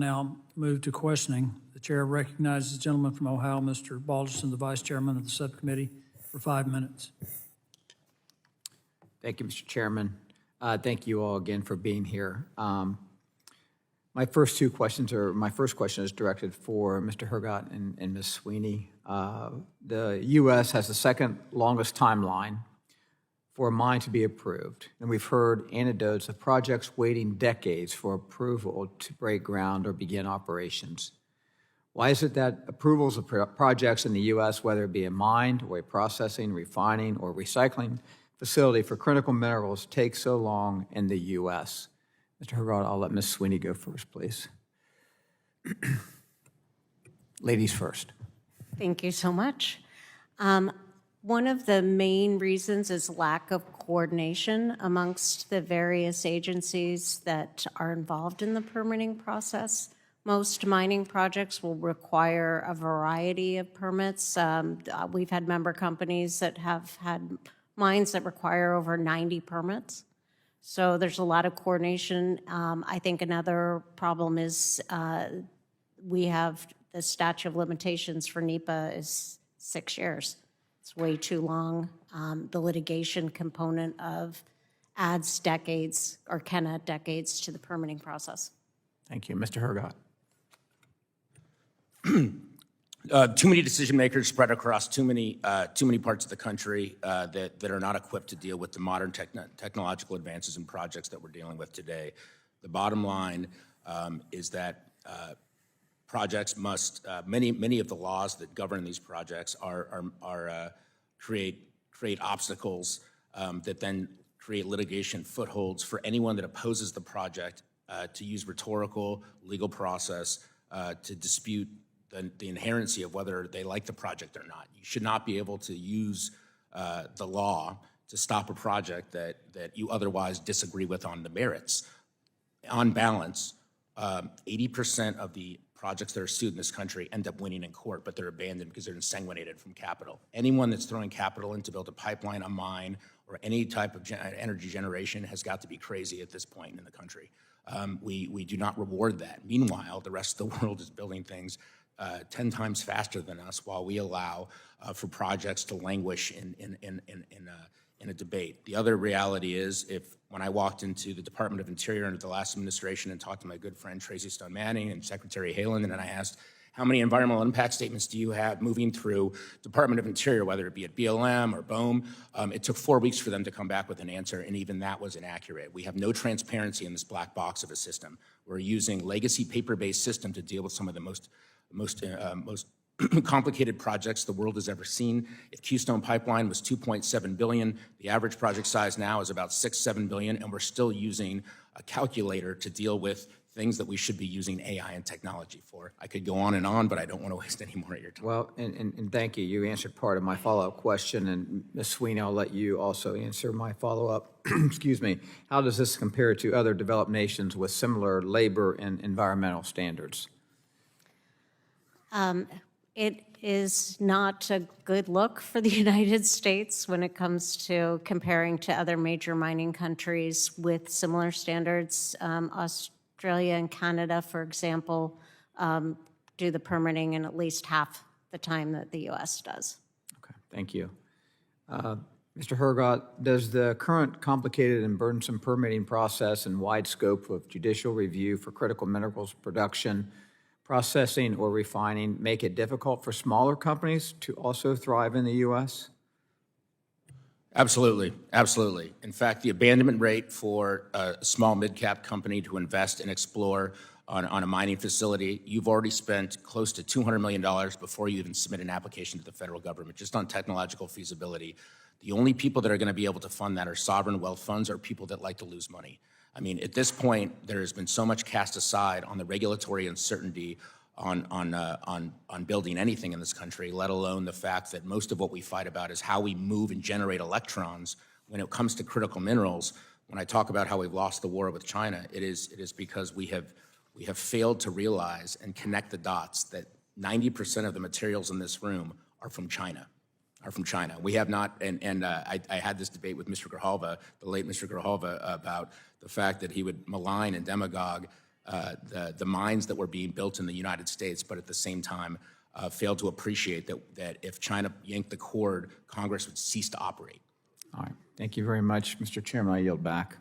now move to questioning. The chair recognizes the gentleman from Ohio, Mr. Balderson, the vice chairman of the subcommittee, for 5 minutes. Thank you, Mr. Chairman. Thank you all again for being here. My first question is directed for Mr. Hergott and Ms. Sweeney. The U.S. has the second longest timeline for a mine to be approved, and we've heard anecdotes of projects waiting decades for approval to break ground or begin operations. Why is it that approvals of projects in the U.S., whether it be a mine or a processing, refining, or recycling facility for critical minerals, take so long in the U.S.? Mr. Hergott, I'll let Ms. Sweeney go first, please. Ladies first. Thank you so much. One of the main reasons is lack of coordination amongst the various agencies that are involved in the permitting process. Most mining projects will require a variety of permits. We've had member companies that have had mines that require over 90 permits. So there's a lot of coordination. I think another problem is we have the statute of limitations for NEPA is 6 years. It's way too long. The litigation component adds decades or can add decades to the permitting process. Thank you. Mr. Hergott. Too many decision makers spread across too many parts of the country that are not equipped to deal with the modern technological advances and projects that we're dealing with today. The bottom line is that projects must many of the laws that govern these projects create obstacles that then create litigation footholds for anyone that opposes the project to use rhetorical legal process to dispute the inherency of whether they like the project or not. You should not be able to use the law to stop a project that you otherwise disagree with on the merits. On balance, 80% of the projects that are sued in this country end up winning in court, but they're abandoned because they're insanguinated from capital. Anyone that's throwing capital in to build a pipeline, a mine, or any type of energy generation has got to be crazy at this point in the country. We do not reward that. Meanwhile, the rest of the world is building things 10 times faster than us while we allow for projects to languish in a debate. The other reality is when I walked into the Department of Interior under the last administration and talked to my good friend Tracy Stone Manning and Secretary Haaland, and I asked, how many environmental impact statements do you have moving through Department of Interior, whether it be at BLM or BOEM? It took 4 weeks for them to come back with an answer, and even that was inaccurate. We have no transparency in this black box of a system. We're using legacy paper-based system to deal with some of the most complicated projects the world has ever seen. If Keystone Pipeline was $2.7 billion, the average project size now is about $6-7 billion, and we're still using a calculator to deal with things that we should be using AI and technology for. I could go on, but I don't want to waste any more of your time. Well, and thank you. You answered part of my follow-up question, and Ms. Sweeney, I'll let you also answer my follow-up. Excuse me. How does this compare to other developed nations with similar labor and environmental standards? It is not a good look for the United States when it comes to comparing to other major mining countries with similar standards. Australia and Canada, for example, do the permitting in at least half the time that the U.S. does. Okay, thank you. Mr. Hergott, does the current complicated and burdensome permitting process and wide scope of judicial review for critical minerals production, processing, or refining make it difficult for smaller companies to also thrive in the U.S.? Absolutely, absolutely. In fact, the abandonment rate for a small mid-cap company to invest and explore on a mining facility, you've already spent close to $200 million before you even submit an application to the federal government, just on technological feasibility. The only people that are going to be able to fund that are sovereign wealth funds or people that like to lose money. I mean, at this point, there has been so much cast aside on the regulatory uncertainty on building anything in this country, let alone the fact that most of what we fight about is how we move and generate electrons when it comes to critical minerals. When I talk about how we've lost the war with China, it is because we have failed to realize and connect the dots that 90% of the materials in this room are from China. We have not, and I had this debate with Mr. Grijalva, the late Mr. Grijalva, about the fact that he would malign and demagogue the mines that were being built in the United States, but at the same time failed to appreciate that if China yanked the cord, Congress would cease to operate. All right. Thank you very much, Mr. Chairman. I yield back.